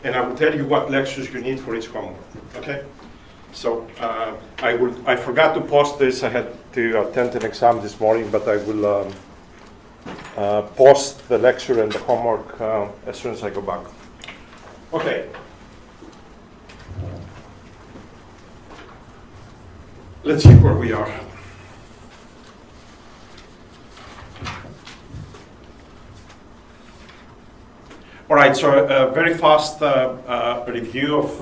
and I will tell you what lectures you need for each homework. Okay? So I forgot to post this. I had to attend an exam this morning, but I will post the lecture and the homework as soon as I go back. Okay. Let's see where we are. All right, so a very fast review of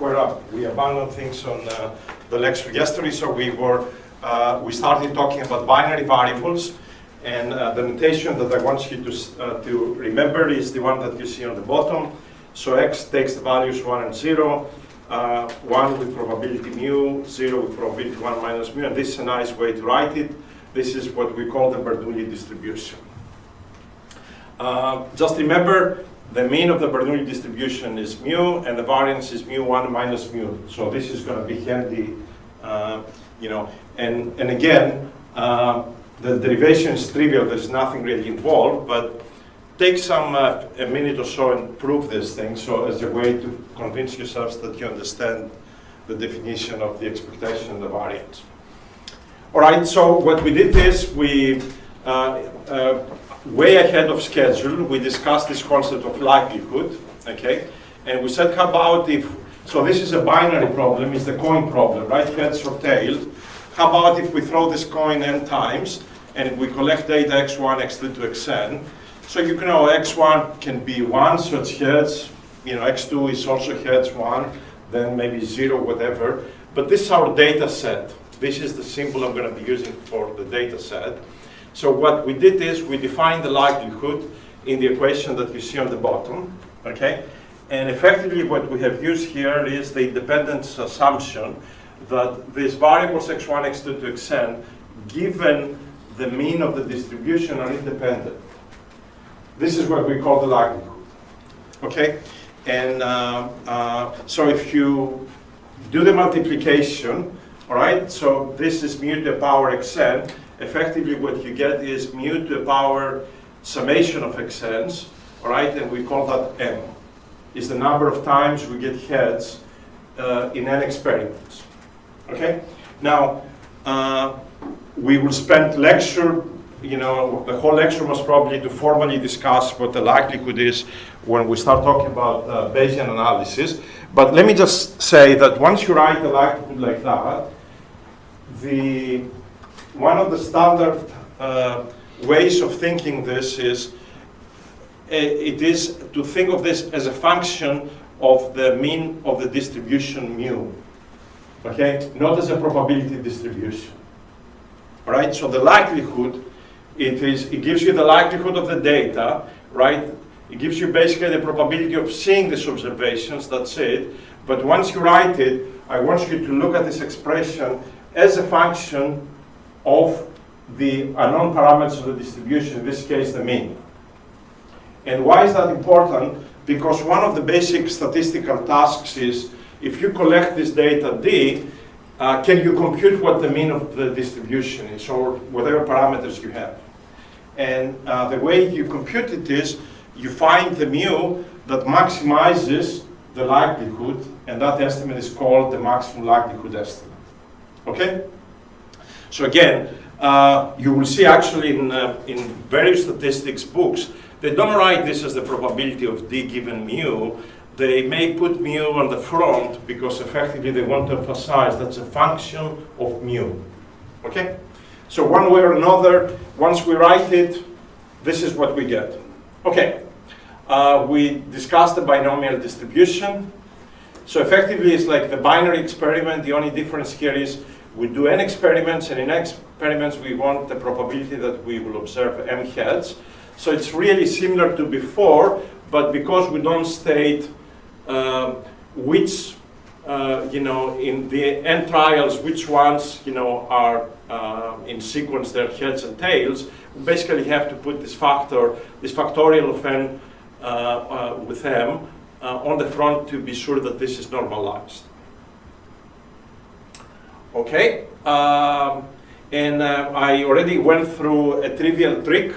where we abandoned things on the lecture yesterday. So we started talking about binary variables, and the notation that I want you to remember is the one that you see on the bottom. So x takes the values 1 and 0, 1 with probability mu, 0 with probability 1 minus mu, and this is a nice way to write it. This is what we call the Bernoulli distribution. Just remember, the mean of the Bernoulli distribution is mu, and the variance is mu1 minus mu. So this is going to be handy, And again, the derivation is trivial. There's nothing really involved, but take a minute or so and prove this thing. So as a way to convince yourselves that you understand the definition of the expectation and the variance. All right. So what we did is we. Way ahead of schedule, we discussed this concept of likelihood, okay? And we said, how about if, so this is a binary problem, it's the coin problem, right? Heads or tails. How about if we throw this coin n times, and we collect data x1, x2 to xn. So you know x1 can be 1, so it's heads, x2 is also heads 1, then maybe 0, whatever. But this is our data set. This is the symbol I'm going to be using for the data set. So what we did is we defined the likelihood in the equation that you see on the bottom, okay? And effectively what we have used here is the independence assumption that these variables x1, x2 to xn, given the mean of the distribution, are independent. This is what we call the likelihood, okay? And so if you do the multiplication, all right, so this is mu to the power xn, effectively what you get is mu to the power summation of xn's, all right, and we call that m. Is the number of times we get heads in n experiments, okay? Now, we will spend lecture, the whole lecture was probably to formally discuss what the likelihood is when we start talking about Bayesian analysis. But let me just say that once you write the likelihood like that, one of the standard ways of thinking this is, it is to think of this as a function of the mean of the distribution mu, okay? Not as a probability distribution, all right? So the likelihood, it gives you the likelihood of the data, right? It gives you basically the probability of seeing these observations, that's it. But once you write it, I want you to look at this expression as a function of the unknown parameters of the distribution, in this case the mean. And why is that important? Because one of the basic statistical tasks is, if you collect this data D, can you compute what the mean of the distribution is, or whatever parameters you have? And the way you compute it is, you find the mu that maximizes the likelihood, and that estimate is called the maximum likelihood estimate, okay? So again, you will see actually in various statistics books, they don't write this as the probability of D given mu. They may put mu on the front because effectively they want to emphasize that's a function of mu, okay? So one way or another, once we write it, this is what we get. Okay, we discussed the binomial distribution. So effectively it's like the binary experiment. The only difference here is we do n experiments, and in n experiments we want the probability that we will observe m heads. So it's really similar to before, but because we don't state which, in the n trials, which ones, are in sequence, their heads and tails, we basically have to put this factorial of n with m on the front to be sure that this is normalized. Okay, and I already went through a trivial trick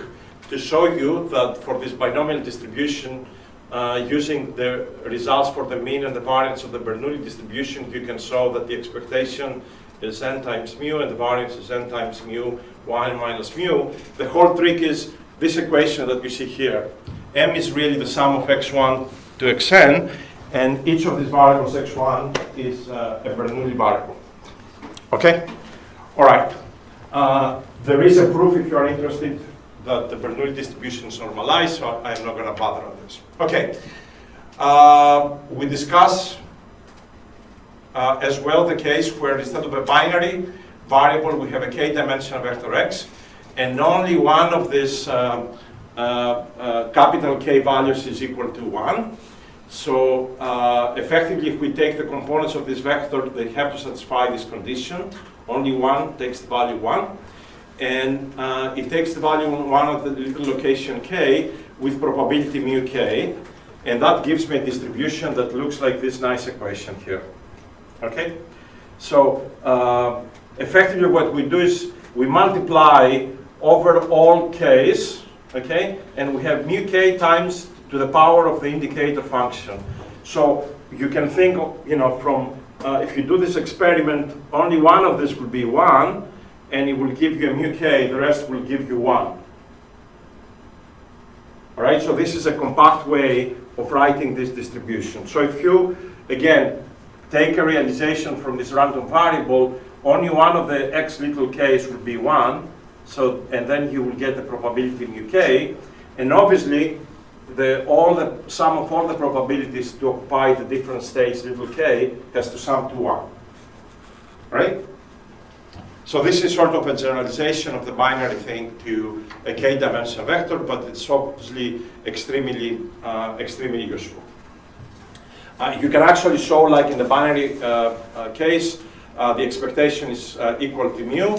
to show you that for this binomial distribution, using the results for the mean and the variance of the Bernoulli distribution, you can show that the expectation is n times mu and the variance is n times mu, 1 minus mu. The whole trick is this equation that you see here. M is really the sum of x1 to xn, and each of these variables x1 is a Bernoulli variable. Okay? All right. There is a proof, if you are interested, that the Bernoulli distribution is normalized, so I'm not going to bother on this. Okay. We discuss as well the case where instead of a binary variable, we have a k-dimensional vector x, and only one of these capital K values is equal to 1. So effectively, if we take the components of this vector, they have to satisfy this condition. Only one takes the value 1. And it takes the value 1 of the little location k with probability mu k. And that gives me a distribution that looks like this nice equation here. Okay? So effectively what we do is we multiply over all k's, okay? And we have mu k times to the power of the indicator function. So you can think of, from, if you do this experiment, only one of this will be 1, and it will give you a mu k, the rest will give you 1. All right, so this is a compact way of writing this distribution. So if you, again, take a realization from this random variable, only one of the x little k's will be 1, so, and then you will get the probability mu k, and obviously the sum of all the probabilities to occupy the different states little k has to sum to 1, right? So this is sort of a generalization of the binary thing to a k-dimensional vector, but it's obviously extremely useful. You can actually show, like in the binary case, the expectation is equal to mu.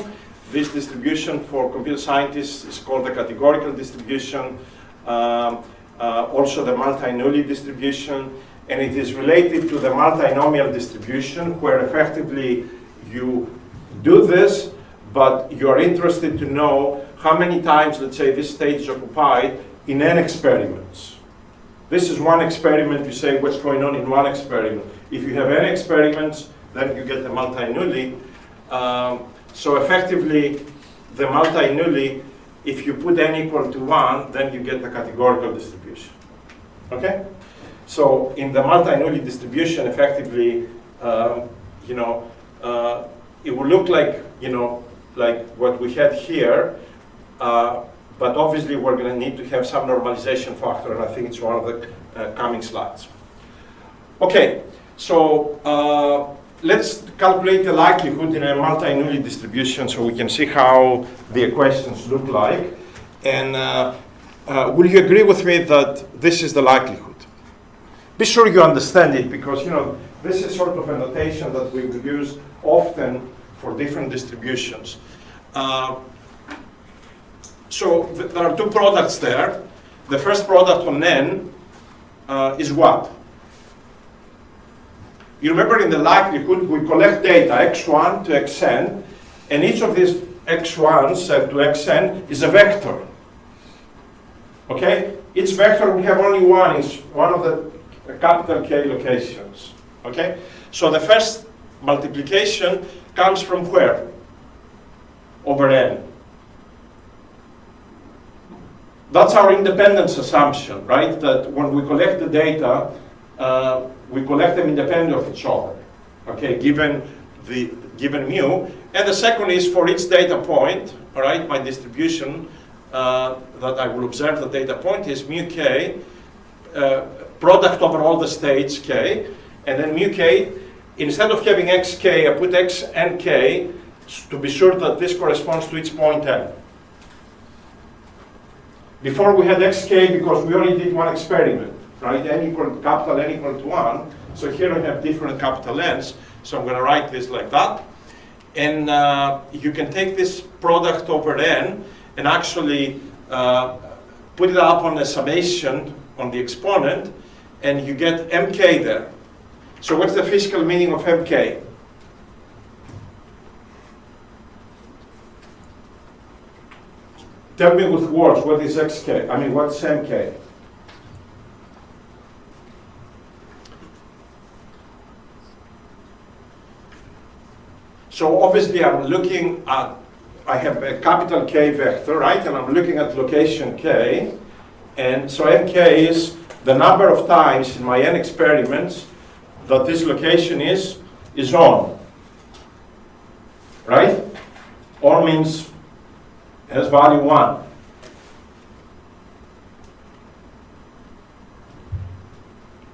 This distribution for computer scientists is called the categorical distribution, also the multi-Bernoulli distribution, and it is related to the multinomial distribution, where effectively you do this, but you are interested to know how many times, let's say, this state is occupied in n experiments. This is one experiment, you say what's going on in one experiment. If you have n experiments, then you get the multi-Bernoulli. So effectively, the multi-Bernoulli, if you put n equal to 1, then you get the categorical distribution. Okay? So in the multi-Bernoulli distribution, effectively, it will look like, like what we had here, but obviously we're going to need to have some normalization factor, and I think it's one of the coming slides. Okay, so let's calculate the likelihood in a multi-Bernoulli distribution so we can see how the equations look like. And will you agree with me that this is the likelihood? Be sure you understand it, because this is sort of a notation that we will use often for different distributions. So there are two products there. The first product on n is what? You remember in the likelihood, we collect data x1 to xn, and each of these x1s to xn is a vector. Okay? Each vector we have only one, is one of the capital K locations. Okay? So the first multiplication comes from where? Over n. That's our independence assumption, right? That when we collect the data, we collect them independent of each other, okay, given mu. And the second is for each data point, all right, my distribution that I will observe the data point is mu k, product over all the states k, and then mu k, instead of having xk, I put x and k to be sure that this corresponds to each point n. Before we had xk because we only did one experiment, right? Capital N equal to 1. So here I have different capital N's. So I'm going to write this like that. And you can take this product over n and actually put it up on a summation on the exponent, and you get mk there. So what's the physical meaning of mk? Tell me with words, what is xk? I mean, what's mk? So obviously I'm looking at, I have a capital K vector, right? And I'm looking at location K. And so Mk is the number of times in my n experiments that this location is on, right? On means has value 1.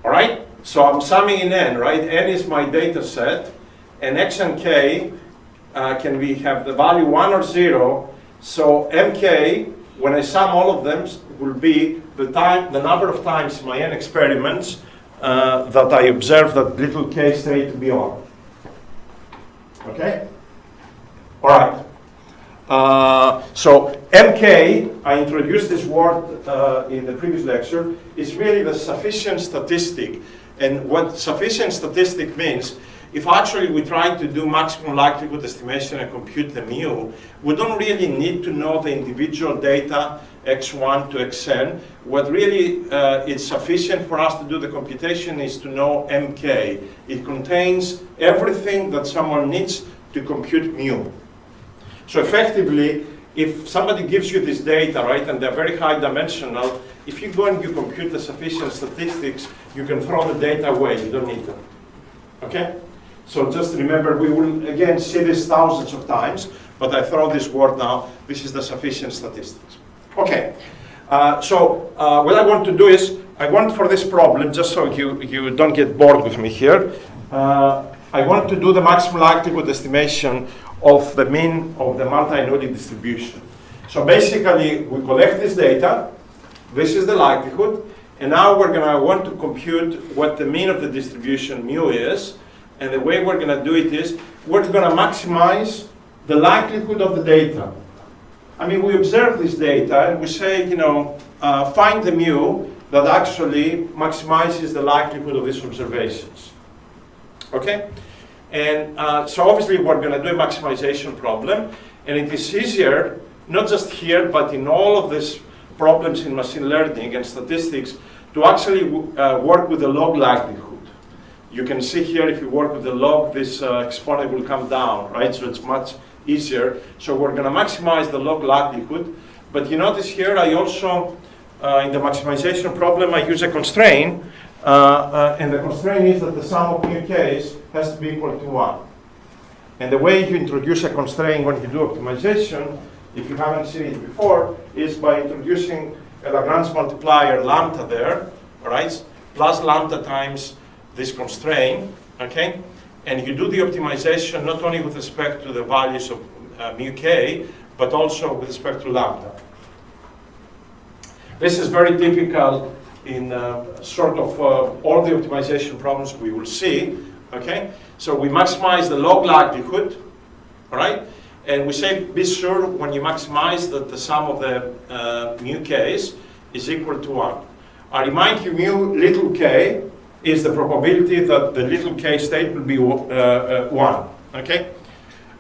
All right? So I'm summing in n, right? N is my data set, and x and k can we have the value 1 or 0. So Mk, when I sum all of them, will be the number of times in my n experiments that I observe that little k state to be on. Okay? All right. So Mk, I introduced this word in the previous lecture, is really the sufficient statistic. And what sufficient statistic means, if actually we try to do maximum likelihood estimation and compute the mu, we don't really need to know the individual data x1 to xn. What really is sufficient for us to do the computation is to know Mk. It contains everything that someone needs to compute mu. So effectively, if somebody gives you this data, right, and they're very high dimensional, if you go and you compute the sufficient statistics, you can throw the data away. You don't need them. Okay? So just remember, we will again see this thousands of times, but I throw this word now. This is the sufficient statistics. Okay. So what I want to do is, I want for this problem, just so you don't get bored with me here, I want to do the maximum likelihood estimation of the mean of the multi-node distribution. So basically, we collect this data. This is the likelihood. And now we're going to want to compute what the mean of the distribution mu is. And the way we're going to do it is, we're going to maximize the likelihood of the data. I mean, we observe this data and we say, you know, find the mu that actually maximizes the likelihood of these observations. Okay? And so obviously we're going to do a maximization problem. And it is easier, not just here, but in all of these problems in machine learning and statistics, to actually work with the log likelihood. You can see here, if you work with the log, this exponent will come down, right? So it's much easier. So we're going to maximize the log likelihood. But you notice here, I also, in the maximization problem, I use a constraint. And the constraint is that the sum of mu k's has to be equal to 1. And the way you introduce a constraint when you do optimization, if you haven't seen it before, is by introducing a Lagrange multiplier lambda there, all right? Plus lambda times this constraint, okay? And you do the optimization not only with respect to the values of mu k, but also with respect to lambda. This is very typical in sort of all the optimization problems we will see, okay? So we maximize the log likelihood, all right? And we say, be sure when you maximize that the sum of the mu k's is equal to 1. I remind you, mu little k is the probability that the little k state will be 1, okay?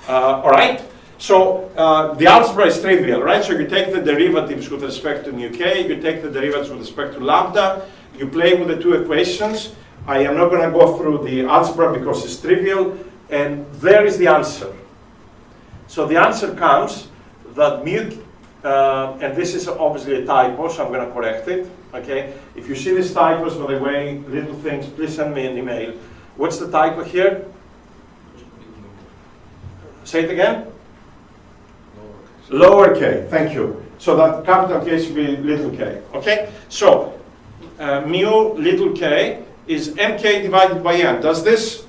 All right? So the algebra is trivial, right? So you take the derivatives with respect to mu k, you take the derivatives with respect to lambda, you play with the two equations. I am not going to go through the algebra because it's trivial, and there is the answer. So the answer comes that mu, and this is obviously a typo, so I'm going to correct it, okay? If you see these typos, by the way, little things, please send me an email. What's the typo here? Say it again? Lower k, thank you. So that capital K should be little k, okay? So mu little k is mk divided by n. Does this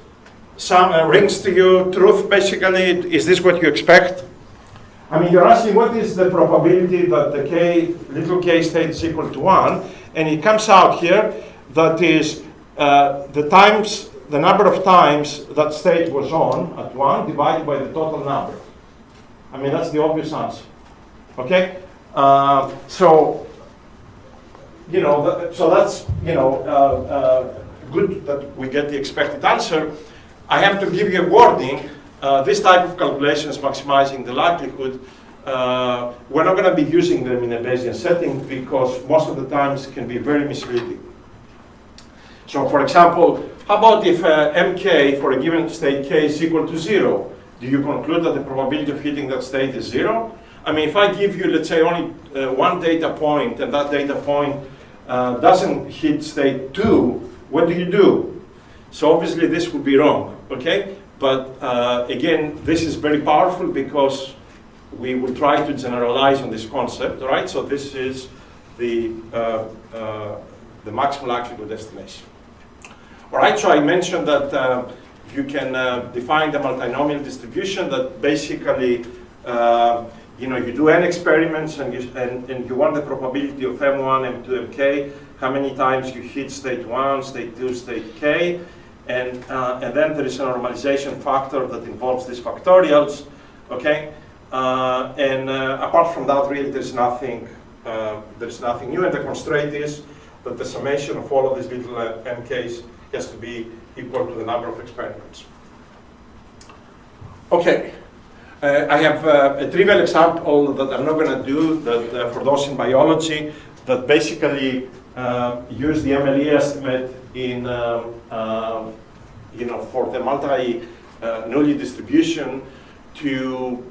rings to you truth, basically? Is this what you expect? I mean, you're asking what is the probability that the k, little k state is equal to 1, and it comes out here that is the number of times that state was on at 1 divided by the total number. I mean, that's the obvious answer, okay? So, you know, so that's, you know, good that we get the expected answer. I have to give you a warning. This type of calculations, maximizing the likelihood, we're not going to be using them in a Bayesian setting because most of the times it can be very misleading. So, for example, how about if mk for a given state k is equal to 0? Do you conclude that the probability of hitting that state is 0? I mean, if I give you, let's say, only one data point, and that data point doesn't hit state 2, what do you do? So obviously this would be wrong, okay? But again, this is very powerful because we will try to generalize on this concept, all right? So this is the maximal likelihood estimation. All right, so I mentioned that you can define the multinomial distribution that basically, you do n experiments and you want the probability of M1, M2, Mk, how many times you hit state 1, state 2, state k, and then there is a normalization factor that involves these factorials, okay? Apart from that, really, there's nothing new, and the constraint is that the summation of all of these little mk's has to be equal to the number of experiments. Okay, I have a trivial example that I'm not going to do that for those in biology that basically use the MLE estimate in for the multi-Bernoulli distribution to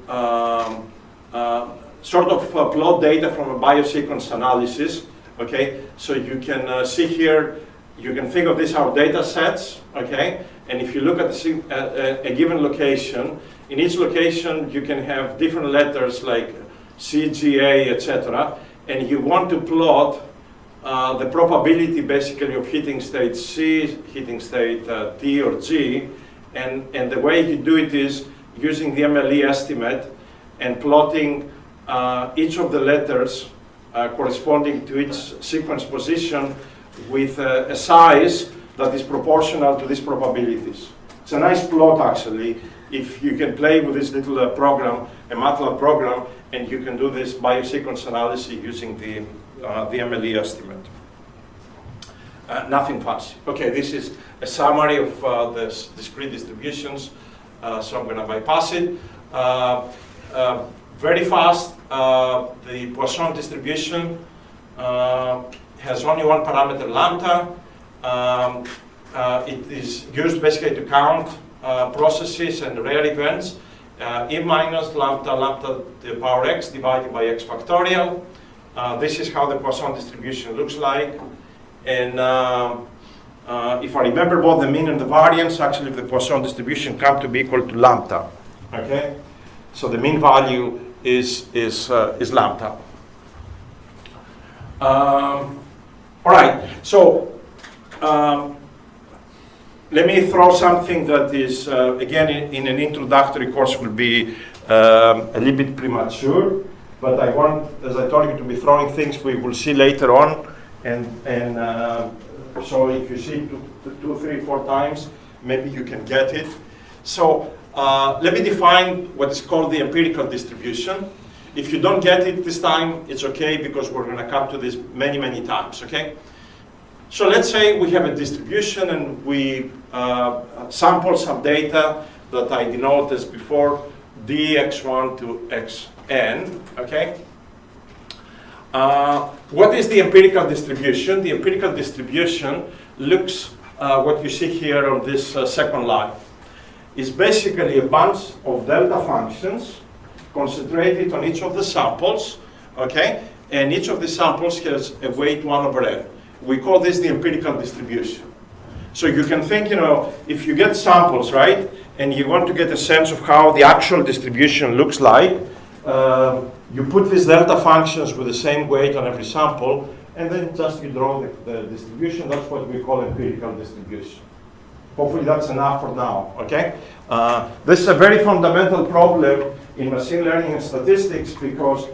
sort of plot data from a biosequence analysis. Okay, so you can see here. You can think of these as data sets, okay? And if you look at a given location, in each location you can have different letters like C, G, A, etc. And you want to plot the probability basically of hitting state C, hitting state T or G. And the way you do it is using the MLE estimate and plotting each of the letters corresponding to each sequence position with a size that is proportional to these probabilities. It's a nice plot, actually, if you can play with this little program, a MATLAB program, and you can do this biosequence analysis using the MLE estimate. Nothing fancy. Okay, this is a summary of the discrete distributions, so I'm going to bypass it. Very fast, the Poisson distribution has only one parameter, lambda. It is used basically to count processes and rare events. E minus lambda to the power x divided by x factorial. This is how the Poisson distribution looks like. And if I remember both the mean and the variance, actually the Poisson distribution come to be equal to lambda. Okay? So the mean value is lambda. All right, so let me throw something that is, again, in an introductory course will be a little bit premature, but I want, as I told you, to be throwing things we will see later on, and so if you see two, 3, 4 times, maybe you can get it. So let me define what is called the empirical distribution. If you don't get it this time, it's okay, because we're going to come to this many, many times, okay? So let's say we have a distribution and we sample some data that I denote as before, dx1 to xn, okay? What is the empirical distribution? The empirical distribution looks what you see here on this second line. It's basically a bunch of delta functions concentrated on each of the samples, okay? And each of the samples has a weight 1 over n. We call this the empirical distribution. So you can think, if you get samples, right, and you want to get a sense of how the actual distribution looks like, you put these delta functions with the same weight on every sample, and then just you draw the distribution. That's what we call empirical distribution. Hopefully that's enough for now, okay? This is a very fundamental problem in machine learning and statistics, because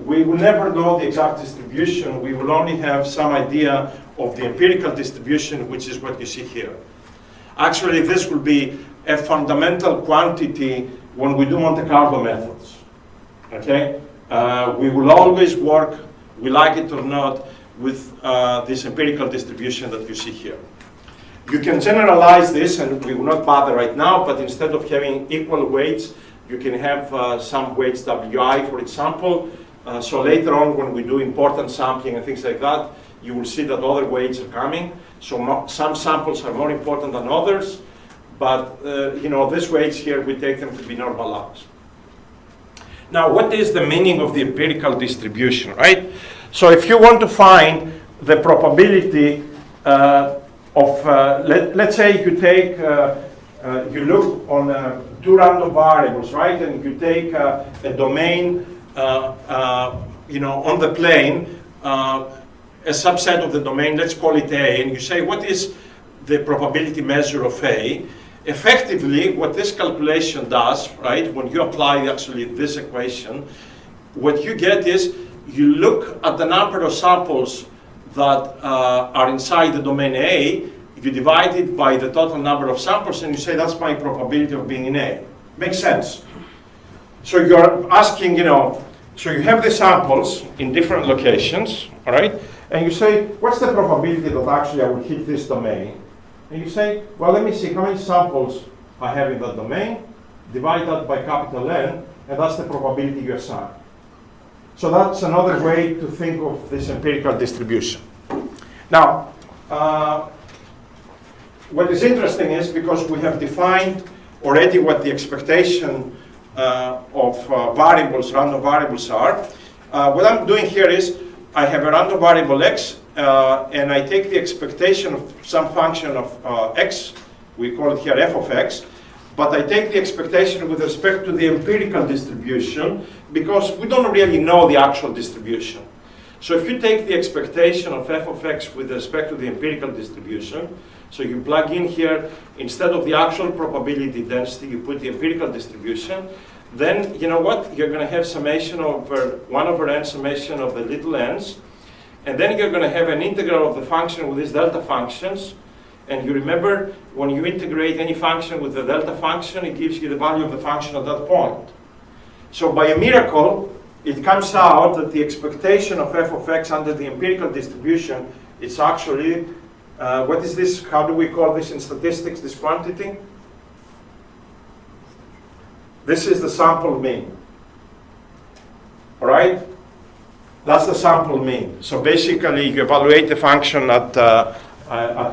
we will never know the exact distribution. We will only have some idea of the empirical distribution, which is what you see here. Actually, this will be a fundamental quantity when we do Monte Carlo methods, okay? We will always work, we like it or not, with this empirical distribution that you see here. You can generalize this, and we will not bother right now, but instead of having equal weights, you can have some weights wi, for example. So later on, when we do important sampling and things like that, you will see that other weights are coming. So some samples are more important than others, but these weights here, we take them to be normalized. Now, what is the meaning of the empirical distribution, right? So if you want to find the probability let's say you take, you look on two random variables, right? And you take a domain, on the plane, a subset of the domain, let's call it A, and you say, what is the probability measure of A? Effectively, what this calculation does, right, when you apply actually this equation, what you get is you look at the number of samples that are inside the domain A, you divide it by the total number of samples, and you say that's my probability of being in A. Makes sense. So you're asking, so you have the samples in different locations, all right? And you say, what's the probability that actually I will hit this domain? And you say, well, let me see how many samples I have in that domain, divide that by capital N, and that's the probability you assign. So that's another way to think of this empirical distribution. Now, what is interesting is because we have defined already what the expectation of variables, random variables are, what I'm doing here is I have a random variable x, and I take the expectation of some function of x, we call it here f of x, but I take the expectation with respect to the empirical distribution because we don't really know the actual distribution. So if you take the expectation of f of x with respect to the empirical distribution, so you plug in here, instead of the actual probability density, you put the empirical distribution, then you know what? You're going to have summation over 1 over n summation of the little n's, and then you're going to have an integral of the function with these delta functions. And you remember, when you integrate any function with the delta function, it gives you the value of the function at that point. So by a miracle, it comes out that the expectation of f of x under the empirical distribution is actually, what is this? How do we call this in statistics, this quantity? This is the sample mean. All right? That's the sample mean. So basically, you evaluate the function at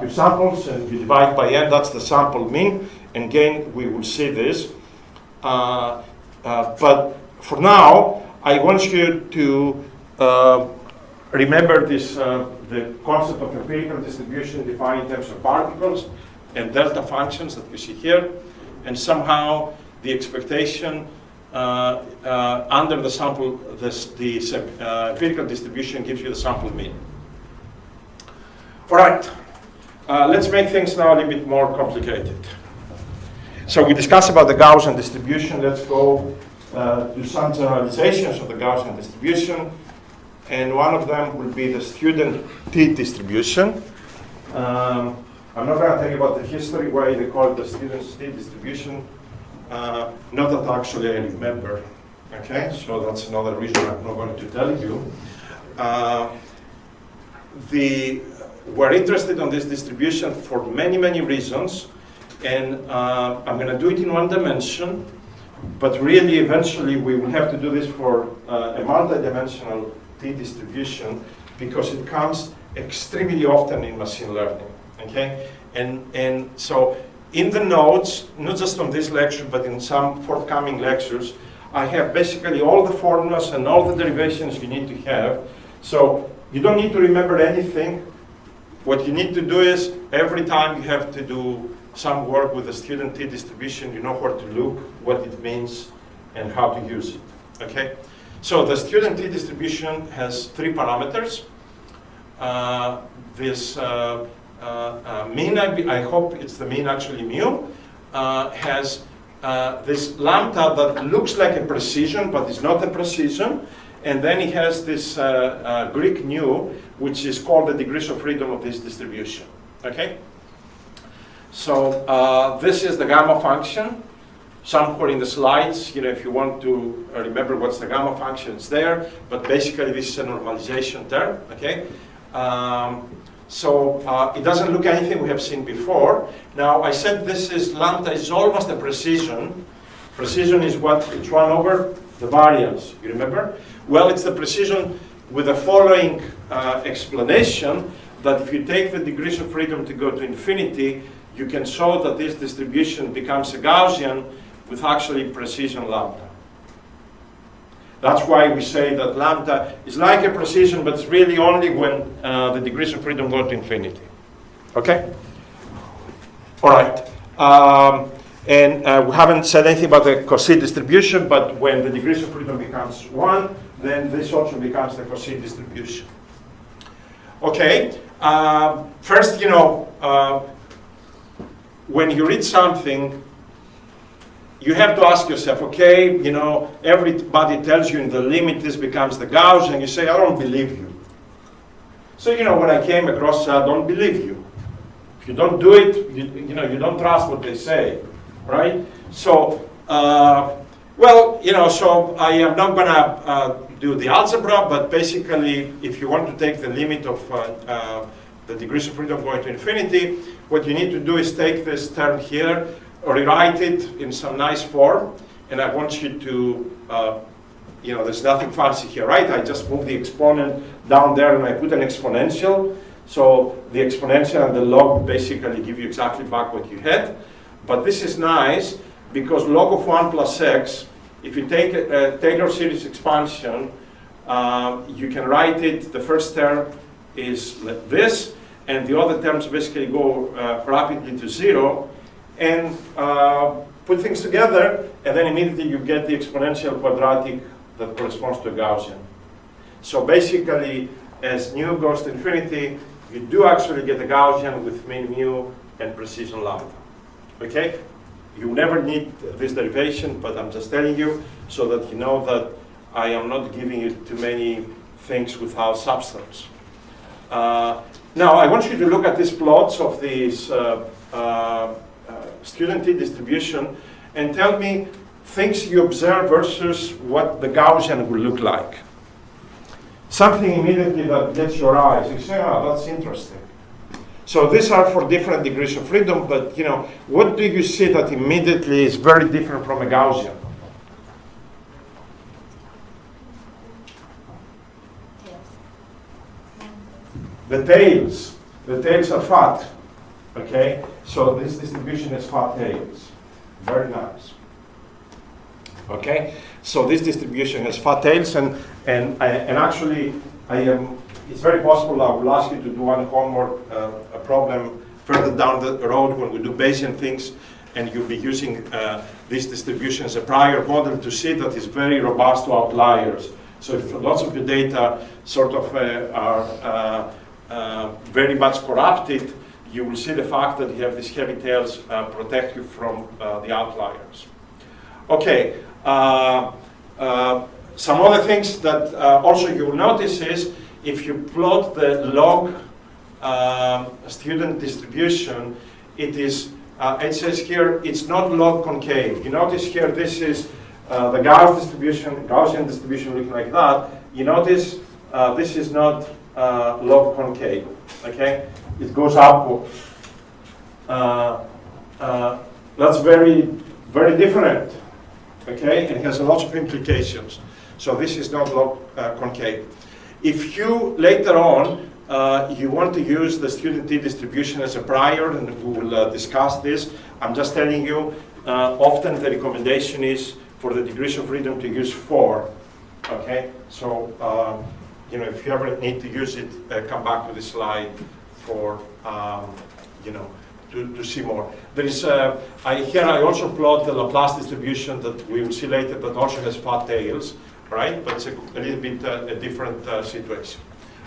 your samples and you divide by n, that's the sample mean. And again, we will see this. But for now, I want you to remember this, the concept of empirical distribution defined in terms of particles and delta functions that you see here. And somehow the expectation under the sample, the empirical distribution gives you the sample mean. All right, let's make things now a little bit more complicated. So we discussed about the Gaussian distribution. Let's go do some generalizations of the Gaussian distribution. And one of them will be the student t distribution. I'm not going to tell you about the history, why they call it the student t distribution. Not that actually I remember. Okay, so that's another reason I'm not going to tell you. We're interested in this distribution for many, many reasons. And I'm going to do it in one dimension. But really, eventually, we will have to do this for a multidimensional t distribution because it comes extremely often in machine learning. Okay, and so in the notes, not just on this lecture, but in some forthcoming lectures, I have basically all the formulas and all the derivations you need to have. So you don't need to remember anything. What you need to do is every time you have to do some work with the student t distribution, you know where to look, what it means, and how to use it. Okay. So the student t distribution has 3 parameters. This mean, I hope it's the mean actually mu, has this lambda that looks like a precision, but is not a precision. And then it has this Greek nu, which is called the degrees of freedom of this distribution. Okay? So this is the gamma function. Somewhere in the slides, if you want to remember what's the gamma function, it's there. But basically, this is a normalization term. Okay. So it doesn't look anything we have seen before. Now I said this is lambda is almost a precision. Precision is what? It's 1 over the variance. You remember? Well, it's the precision with the following explanation, that if you take the degrees of freedom to go to infinity, you can show that this distribution becomes a Gaussian with actually precision lambda. That's why we say that lambda is like a precision, but it's really only when the degrees of freedom go to infinity. Okay? All right. And we haven't said anything about the Cauchy distribution, but when the degrees of freedom becomes 1, then this also becomes the Cauchy distribution. Okay. First, when you read something, you have to ask yourself, okay, everybody tells you in the limit this becomes the Gaussian, you say, I don't believe you. So, when I came across, I don't believe you. If you don't do it, you don't trust what they say, right? So, so I am not gonna do the algebra, but basically, if you want to take the limit of the degrees of freedom going to infinity, what you need to do is take this term here, rewrite it in some nice form, and I want you to, there's nothing fancy here, right? I just move the exponent down there and I put an exponential. So the exponential and the log basically give you exactly back what you had. But this is nice because log of 1 plus x, if you take a Taylor series expansion, you can write it, the first term is like this, and the other terms basically go rapidly to 0, and put things together, and then immediately you get the exponential quadratic that corresponds to a Gaussian. So basically, as nu goes to infinity, you do actually get a Gaussian with mean mu and precision lambda. Okay? You never need this derivation, but I'm just telling you so that you know that I am not giving you too many things without substance. Now, I want you to look at these plots of these student T distribution and tell me things you observe versus what the Gaussian will look like. Something immediately that gets your eyes. You say, oh, that's interesting. So these are for different degrees of freedom, but what do you see that immediately is very different from a Gaussian? The tails. The tails are fat. Okay? So this distribution is fat tails. Very nice. Okay? So this distribution has fat tails, and actually, it's very possible I will ask you to do one homework a problem further down the road when we do Bayesian things, and you'll be using this distribution as a prior model to see that it's very robust to outliers. So if lots of your data sort of are very much corrupted, you will see the fact that you have these heavy tails protect you from the outliers. Okay. Some other things that also you will notice is if you plot the log student distribution, it says here it's not log concave. You notice here this is the Gaussian distribution looking like that. You notice this is not log concave. Okay, it goes upward. That's very, very different. Okay, and it has lots of implications. So this is not log concave. If you later on you want to use the student T distribution as a prior, and we will discuss this, I'm just telling you, often the recommendation is for the degrees of freedom to use 4. Okay, so if you ever need to use it, come back to this slide for to see more. There is here I also plot the Laplace distribution that we will see later that also has fat tails, right? But it's a little bit a different situation.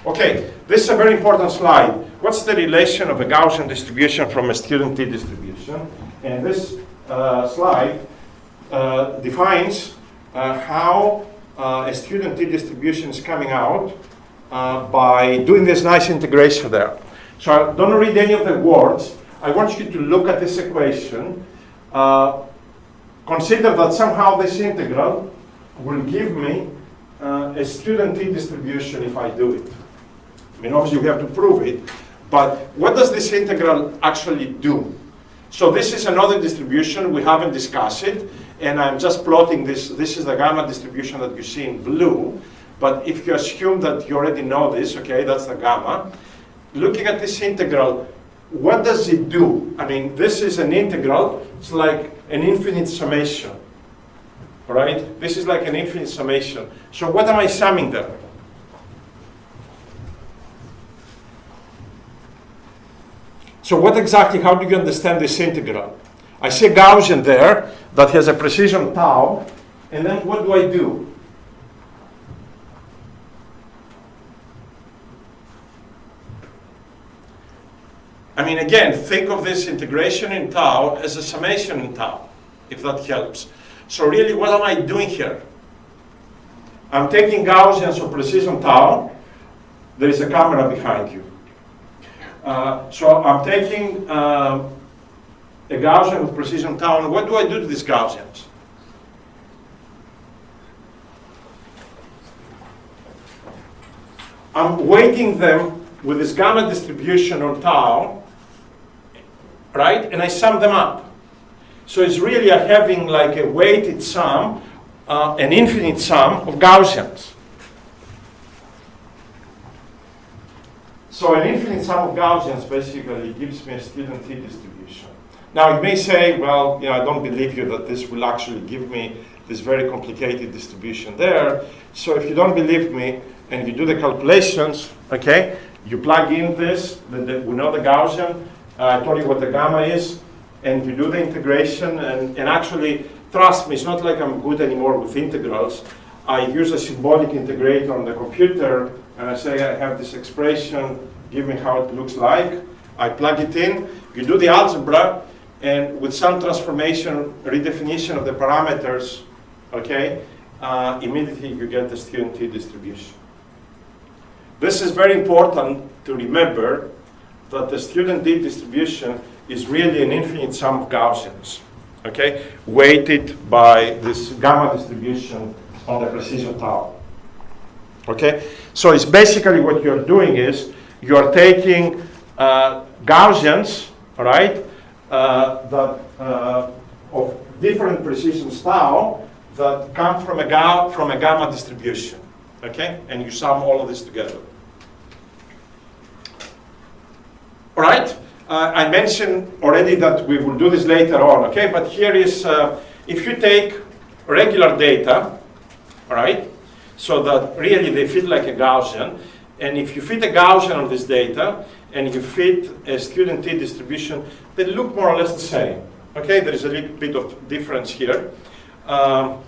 Okay, this is a very important slide. What's the relation of a Gaussian distribution from a student T distribution? And this slide defines how a student T distribution is coming out by doing this nice integration there. So don't read any of the words. I want you to look at this equation. Consider that somehow this integral will give me a student T distribution if I do it. I mean, obviously we have to prove it, but what does this integral actually do? So this is another distribution, we haven't discussed it, and I'm just plotting this. This is the gamma distribution that you see in blue, but if you assume that you already know this, okay, that's the gamma. Looking at this integral, what does it do? I mean, this is an integral. It's like an infinite summation. All right? This is like an infinite summation. So what am I summing there? So what exactly, how do you understand this integral? I see a Gaussian there that has a precision tau, and then what do I do? I mean, again, think of this integration in tau as a summation in tau, if that helps. So really, what am I doing here? I'm taking Gaussians of precision tau. There is a camera behind you. So I'm taking a Gaussian with precision tau, and what do I do to these Gaussians? I'm weighting them with this gamma distribution on tau, right? And I sum them up. So it's really having like a weighted sum, an infinite sum of Gaussians. So an infinite sum of Gaussians basically gives me a student T distribution. Now you may say, well, I don't believe you that this will actually give me this very complicated distribution there. So if you don't believe me and you do the calculations, okay, you plug in this, we know the Gaussian, I told you what the gamma is, and you do the integration, and actually, trust me, it's not like I'm good anymore with integrals. I use a symbolic integrator on the computer, and I say I have this expression, give me how it looks like. I plug it in, you do the algebra, and with some transformation, redefinition of the parameters, okay, immediately you get the student T distribution. This is very important to remember, that the student T distribution is really an infinite sum of Gaussians, okay, weighted by this gamma distribution on the precision tau. Okay, so it's basically what you're doing is you're taking Gaussians, all right, of different precisions tau that come from a gamma distribution, okay, and you sum all of this together. All right, I mentioned already that we will do this later on, okay, but here is, if you take regular data, all right, so that really they fit like a Gaussian, and if you fit a Gaussian on this data, and you fit a student T distribution, they look more or less the same, okay, there is a little bit of difference here. I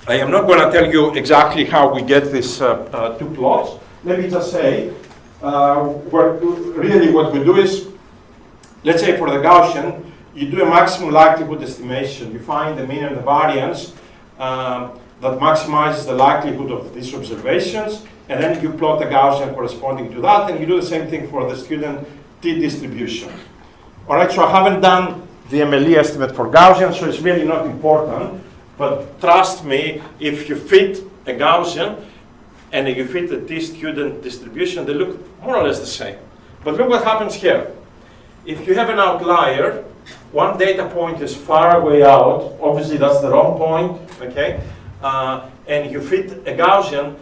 am not going to tell you exactly how we get these two plots. Let me just say, really what we do is, let's say for the Gaussian, you do a maximum likelihood estimation. You find the mean and the variance that maximizes the likelihood of these observations, and then you plot the Gaussian corresponding to that, and you do the same thing for the student T distribution. All right, so I haven't done the MLE estimate for Gaussian, so it's really not important, but trust me, if you fit a Gaussian, and you fit the T-student distribution, they look more or less the same. But look what happens here. If you have an outlier, one data point is far away out, obviously that's the wrong point, okay? And you fit a Gaussian,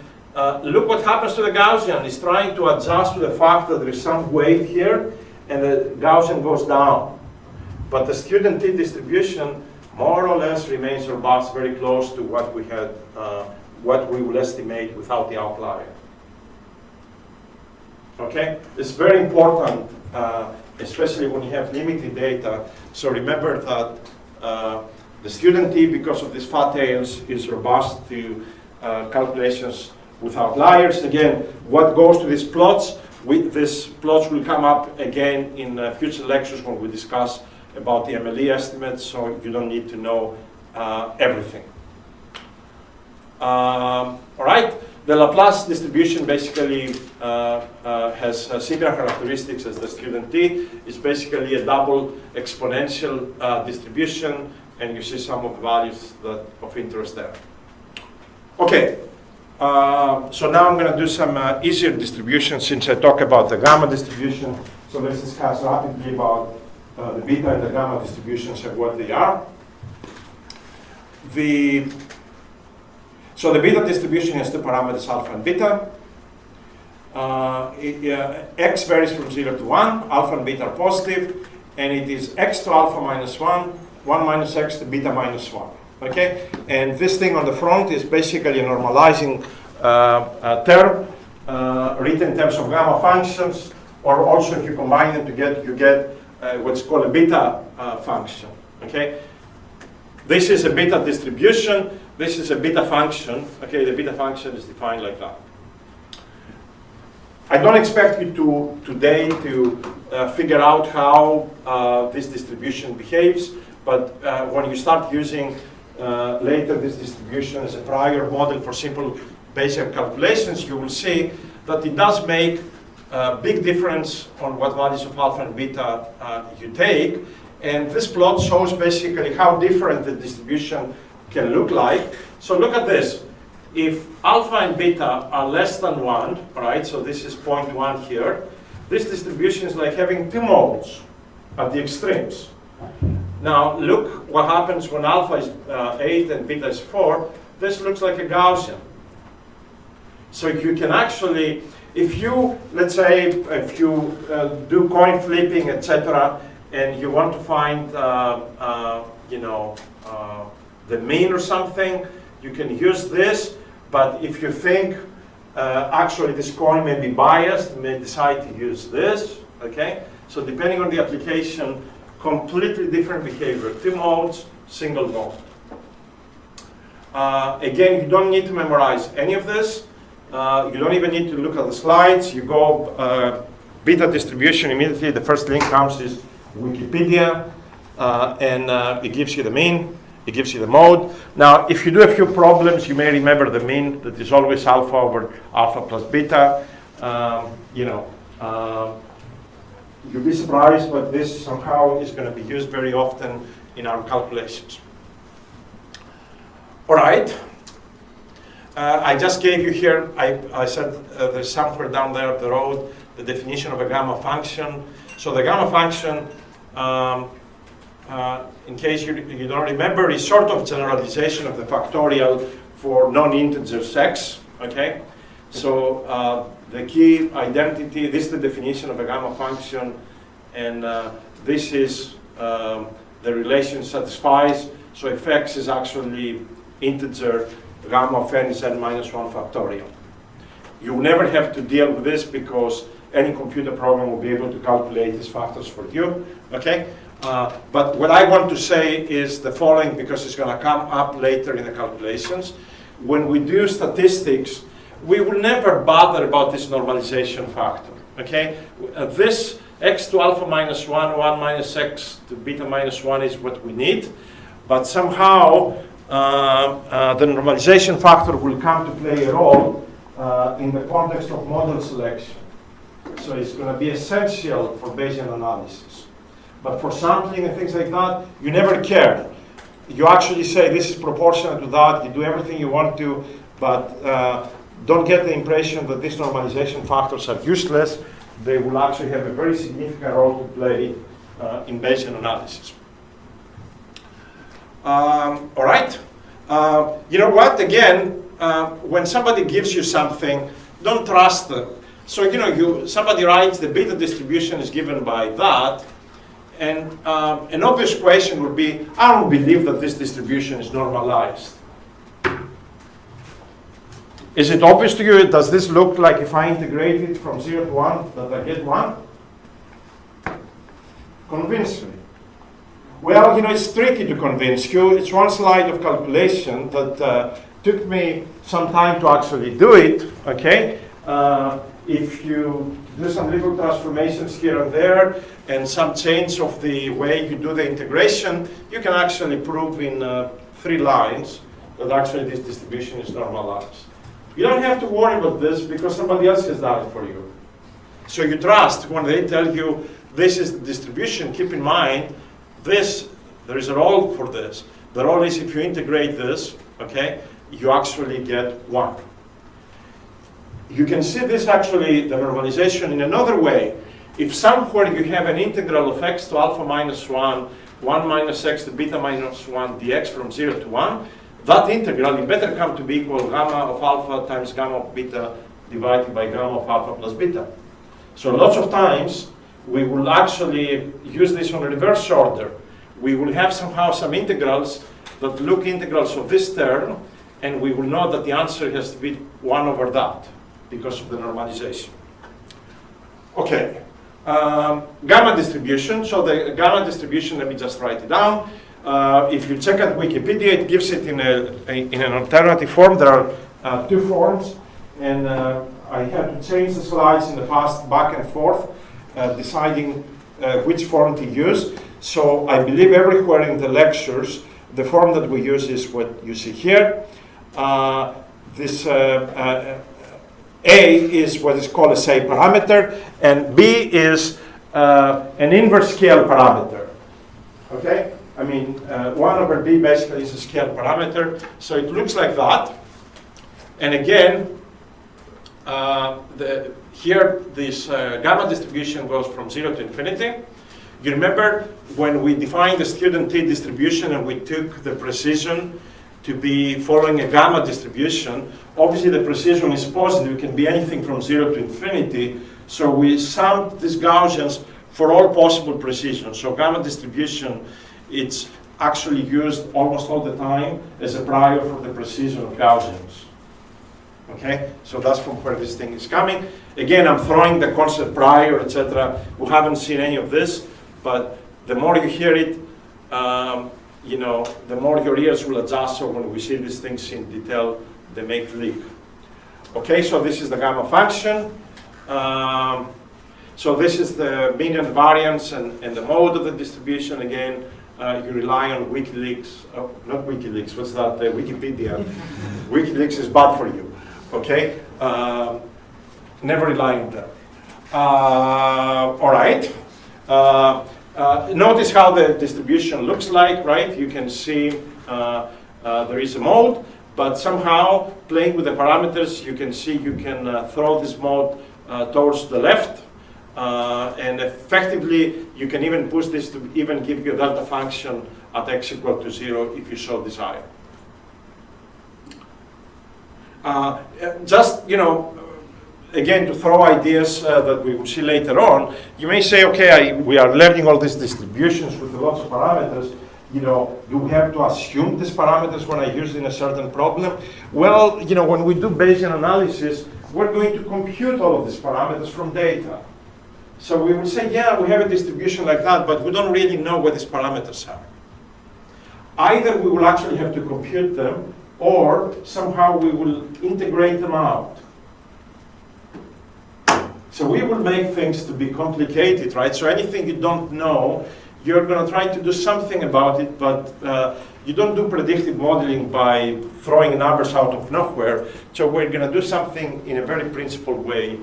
look what happens to the Gaussian. It's trying to adjust to the fact that there is some weight here, and the Gaussian goes down. But the student T distribution more or less remains robust, very close to what we had, what we will estimate without the outlier. Okay, it's very important, especially when you have limited data. So remember that the student T, because of these fat tails, is robust to calculations with outliers. Again, what goes to these plots? These plots will come up again in future lectures when we discuss about the MLE estimates, so you don't need to know everything. All right, the Laplace distribution basically has similar characteristics as the student T. It's basically a double exponential distribution, and you see some of the values that of interest there. Okay, so now I'm going to do some easier distributions since I talk about the gamma distribution. So let's discuss rapidly about the beta and the gamma distributions and what they are. So the beta distribution has two parameters, alpha and beta. x varies from 0 to 1, alpha and beta are positive, and it is x to alpha minus 1, 1 minus x to beta minus 1. Okay? And this thing on the front is basically a normalizing term written in terms of gamma functions, or also if you combine them together, you get what's called a beta function. Okay? This is a beta distribution. This is a beta function. Okay, the beta function is defined like that. I don't expect you today to figure out how this distribution behaves, but when you start using later this distribution as a prior model for simple Bayesian calculations, you will see that it does make a big difference on what values of alpha and beta you take. And this plot shows basically how different the distribution can look like. So look at this. If alpha and beta are less than 1, right, so this is 0.1 here, this distribution is like having two modes at the extremes. Now look what happens when alpha is 8 and beta is 4. This looks like a Gaussian. So you can actually, if you, let's say, if you do coin flipping, etc., and you want to find, the mean or something, you can use this. But if you think actually this coin may be biased, you may decide to use this. Okay. So depending on the application, completely different behavior. Two modes, single mode. Again, you don't need to memorize any of this. You don't even need to look at the slides. You go beta distribution immediately. The first link comes is Wikipedia, and it gives you the mean. It gives you the mode. Now, if you do a few problems, you may remember the mean that is always alpha over alpha plus beta. You'll be surprised, but this somehow is going to be used very often in our calculations. All right. I just gave you here, I said there's somewhere down there up the road, the definition of a gamma function. So the gamma function, in case you don't remember, is sort of generalization of the factorial for non-integers x. Okay. So the key identity, this is the definition of a gamma function, and this is the relation satisfies. So if x is actually integer, gamma of n is n minus 1 factorial. You never have to deal with this because any computer program will be able to calculate these factors for you. Okay. But what I want to say is the following, because it's going to come up later in the calculations. When we do statistics, we will never bother about this normalization factor. Okay? This x to alpha minus 1, 1 minus x to beta minus 1 is what we need. But somehow, the normalization factor will come to play a role in the context of model selection. So it's going to be essential for Bayesian analysis. But for sampling and things like that, you never care. You actually say this is proportional to that, you do everything you want to, but don't get the impression that these normalization factors are useless. They will actually have a very significant role to play in Bayesian analysis. All right. You know what? Again, when somebody gives you something, don't trust them. So somebody writes the beta distribution is given by that, and an obvious question would be, I don't believe that this distribution is normalized. Is it obvious to you? Does this look like if I integrate it from 0 to 1 that I get 1? Convince me. Well, it's tricky to convince you. It's one slide of calculation that took me some time to actually do it, okay? If you do some little transformations here and there and some change of the way you do the integration, you can actually prove in 3 lines that actually this distribution is normalized. You don't have to worry about this because somebody else has done it for you. So you trust when they tell you this is the distribution. Keep in mind, there is a role for this. The role is if you integrate this, okay, you actually get 1. You can see this actually, the normalization in another way. If somewhere you have an integral of x to alpha minus 1, 1 minus x to beta minus 1 dx from 0 to 1, that integral, it better come to be equal gamma of alpha times gamma of beta divided by gamma of alpha plus beta. So lots of times, we will actually use this on a reverse order. We will have somehow some integrals that look integrals of this term, and we will know that the answer has to be 1 over that because of the normalization. Okay, gamma distribution. So the gamma distribution, let me just write it down. If you check out Wikipedia, it gives it in an alternative form. There are 2 forms, and I had to change the slides in the past back and forth, deciding which form to use. So I believe everywhere in the lectures, the form that we use is what you see here. This A is what is called a say parameter, and B is an inverse scale parameter. Okay? I mean, 1 over B basically is a scale parameter, so it looks like that. And again, here this gamma distribution goes from 0 to infinity. You remember when we defined the student t distribution and we took the precision to be following a gamma distribution, obviously the precision is positive. It can be anything from 0 to infinity. So we summed these Gaussians for all possible precision. So gamma distribution, it's actually used almost all the time as a prior for the precision of Gaussians. Okay, so that's from where this thing is coming. Again, I'm throwing the concept prior, etc. We haven't seen any of this, but the more you hear it, you know, the more your ears will adjust. So when we see these things in detail, they may click. Okay, so this is the gamma function. So this is the mean and variance and the mode of the distribution. Again, you rely on WikiLeaks, not WikiLeaks, what's that, Wikipedia. WikiLeaks is bad for you, okay? Never rely on them. All right. Notice how the distribution looks like, right? You can see there is a mode, but somehow playing with the parameters, you can see you can throw this mode towards the left, and effectively you can even push this to even give you a delta function at x equal to 0 if you so desire. Just, you know, again, to throw ideas that we will see later on, you may say, okay, we are learning all these distributions with lots of parameters. You know, do we have to assume these parameters when I use it in a certain problem? Well, you know, when we do Bayesian analysis, we're going to compute all of these parameters from data. So we will say, yeah, we have a distribution like that, but we don't really know what these parameters are. Either we will actually have to compute them, or somehow we will integrate them out. So we will make things to be complicated, right? So anything you don't know, you're going to try to do something about it, but you don't do predictive modeling by throwing numbers out of nowhere. So we're going to do something in a very principled way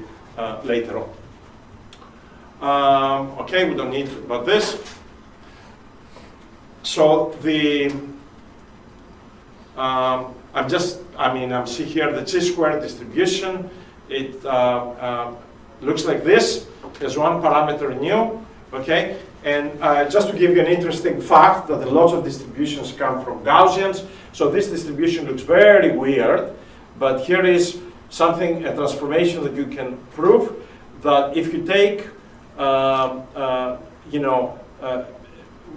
later on. Okay, we don't need about this. So the I'm see here the chi-square distribution. It looks like this. There's one parameter nu, okay? And just to give you an interesting fact that a lot of distributions come from Gaussians. So this distribution looks very weird, but here is something, a transformation that you can prove that if you take,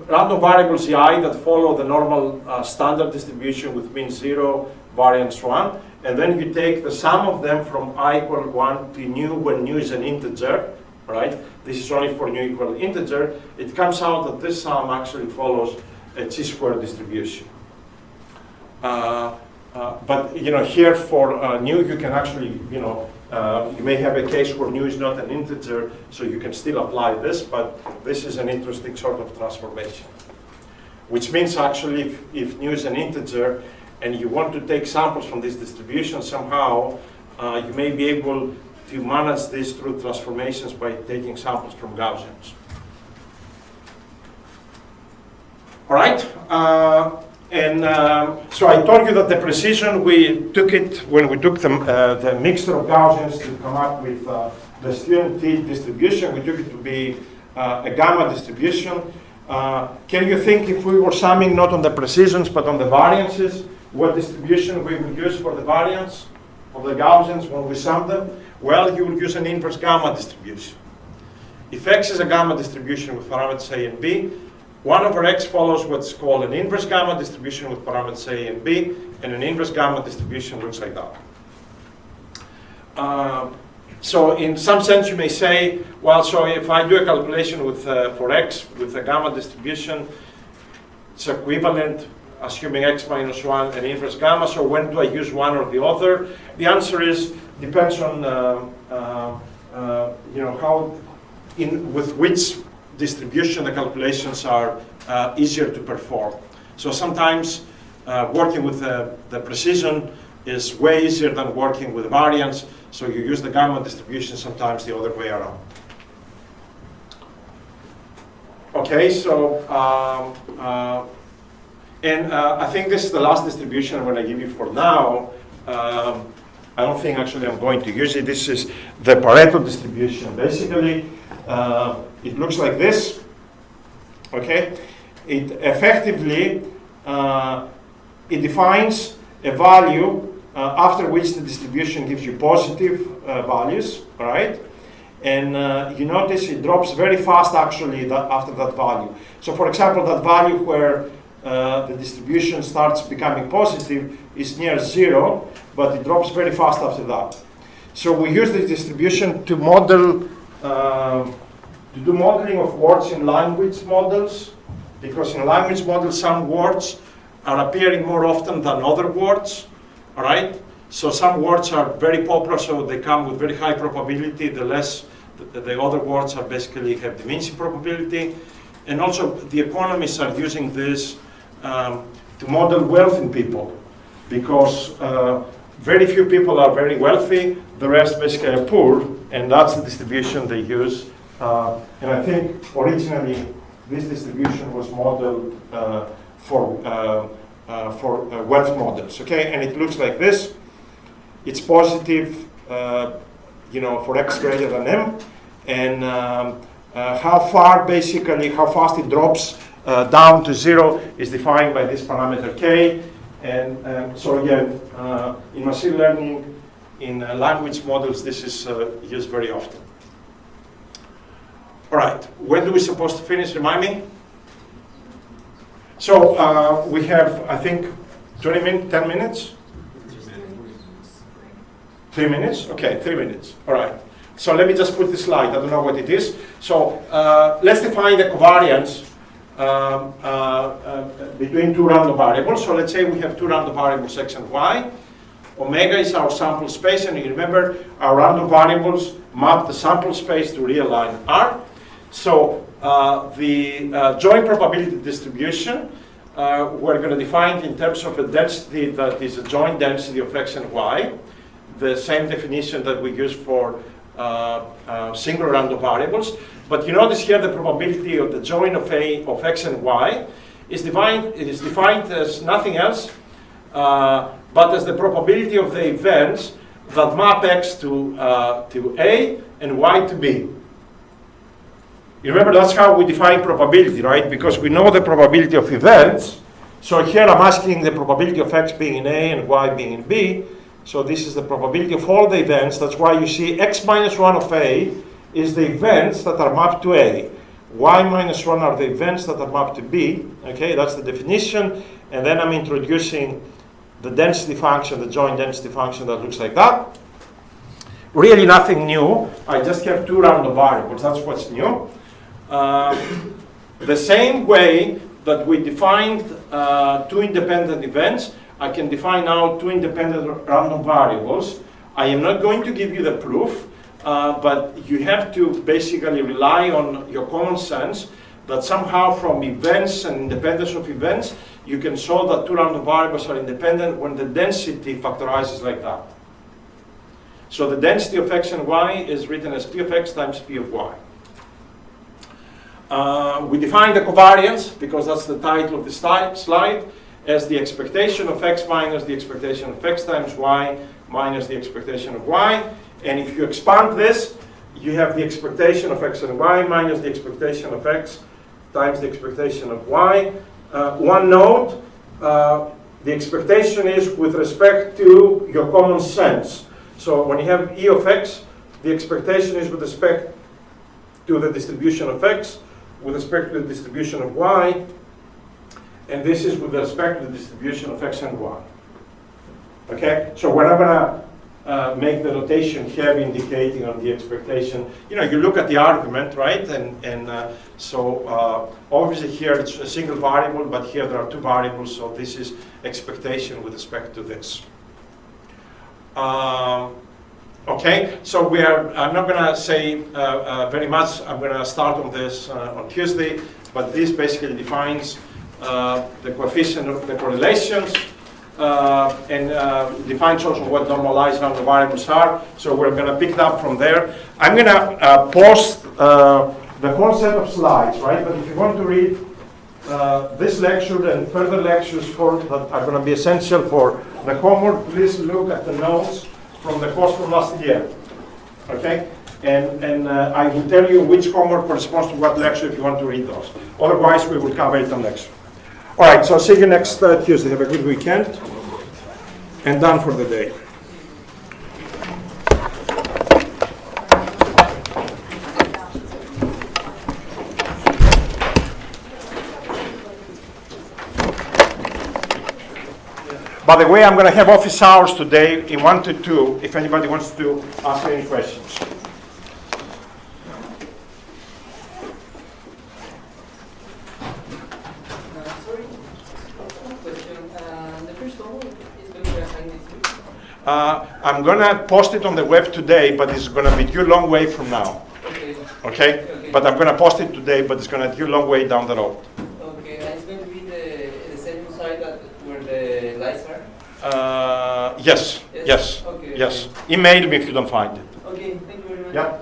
random variables I that follow the normal standard distribution with mean 0, variance 1, and then you take the sum of them from I equal 1 to nu when nu is an integer, right? This is only for nu equal integer. It comes out that this sum actually follows a chi-square distribution. But you know, here for nu, you can actually, you may have a case where nu is not an integer, so you can still apply this, but this is an interesting sort of transformation. Which means actually if nu is an integer and you want to take samples from this distribution somehow, you may be able to manage this through transformations by taking samples from Gaussians. All right. So I told you that the precision, we took it when we took the mixture of Gaussians to come up with the student t distribution. We took it to be a gamma distribution. Can you think if we were summing not on the precisions but on the variances, what distribution we would use for the variance of the Gaussians when we sum them? Well, you will use an inverse gamma distribution. If x is a gamma distribution with parameters a and b, 1 over x follows what's called an inverse gamma distribution with parameters a and b, and an inverse gamma distribution looks like that. So in some sense you may say, well, so if I do a calculation with, for x with a gamma distribution, it's equivalent, assuming x minus 1 and inverse gamma, so when do I use one or the other? The answer is, depends on you know, how, with which distribution the calculations are easier to perform. So sometimes working with the precision is way easier than working with variance, so you use the gamma distribution, sometimes the other way around. Okay, so I think this is the last distribution I'm going to give you for now. I don't think actually I'm going to use it. This is the Pareto distribution. Basically, it looks like this. Okay, it effectively it defines a value after which the distribution gives you positive values, right? And you notice it drops very fast actually after that value. So for example, that value where the distribution starts becoming positive is near 0, but it drops very fast after that. So we use this distribution to model, to do modeling of words in language models, because in language models some words are appearing more often than other words, all right? So some words are very popular, so they come with very high probability, the less the other words are basically have diminishing probability. And also the economists are using this to model wealth in people, because very few people are very wealthy, the rest basically are poor, and that's the distribution they use. And I think originally this distribution was modeled for wealth models, okay? And it looks like this. It's positive, you know, for x greater than m, and how far, basically, how fast it drops down to 0 is defined by this parameter k. And so again, in machine learning, in language models, this is used very often. All right, when do we supposed to finish? Remind me. So we have, I think, 20 minutes, 10 minutes? 3 minutes? Okay, 3 minutes. All right. So let me just put this slide. I don't know what it is. So let's define the covariance between two random variables. So let's say we have two random variables, x and y. Omega is our sample space, and you remember our random variables map the sample space to real line R. So the joint probability distribution, we're going to define it in terms of a density that is a joint density of x and y, the same definition that we use for single random variables. But you notice here the probability of the joint of A of x and y is defined as nothing else but as the probability of the events that map x to A and y to B. You remember that's how we define probability, right? Because we know the probability of events. So here I'm asking the probability of x being in A and y being in B. So this is the probability of all the events. That's why you see x minus 1 of A is the events that are mapped to A. Y minus 1 are the events that are mapped to B. Okay, that's the definition. And then I'm introducing the density function, the joint density function that looks like that. Really nothing new. I just have two random variables. That's what's new. The same way that we defined two independent events, I can define now two independent random variables. I am not going to give you the proof, but you have to basically rely on your common sense that somehow from events and independence of events, you can show that two random variables are independent when the density factorizes like that. So the density of x and y is written as p of x times p of y. We define the covariance, because that's the title of the slide, as the expectation of x minus the expectation of x times y minus the expectation of y. And if you expand this, you have the expectation of x and y minus the expectation of x times the expectation of y. One note, the expectation is with respect to your common sense. So when you have e of x, The expectation is with respect to the distribution of x, with respect to the distribution of y, and this is with respect to the distribution of x and y. Okay, so we're not gonna make the notation here indicating on the expectation. You know, you look at the argument, right? So obviously here it's a single variable, but here there are two variables, so this is expectation with respect to this. Okay, so I'm not gonna say very much. I'm gonna start on this on Tuesday, but this basically defines the coefficient of the correlations, and defines also what normalized number variables are. So we're going to pick it up from there. I'm going to post the whole set of slides, right? But if you want to read this lecture and further lectures that are going to be essential for the homework, please look at the notes from the course from last year. Okay? And I will tell you which homework corresponds to what lecture if you want to read those. Otherwise, we will cover it on next. All right, so see you next Tuesday. Have a good weekend. And done for the day. By the way, I'm going to have office hours today in 1 to 2 if anybody wants to ask any questions. I'm going to post it on the web today, but it's going to be due a long way from now. Okay? But I'm going to post it today, but it's going to be a long way down the road. Okay, and it's going to be the same site where the lights are? Yes. Okay, Yes. Email me if you don't find it. Okay, thank you very much. Yeah.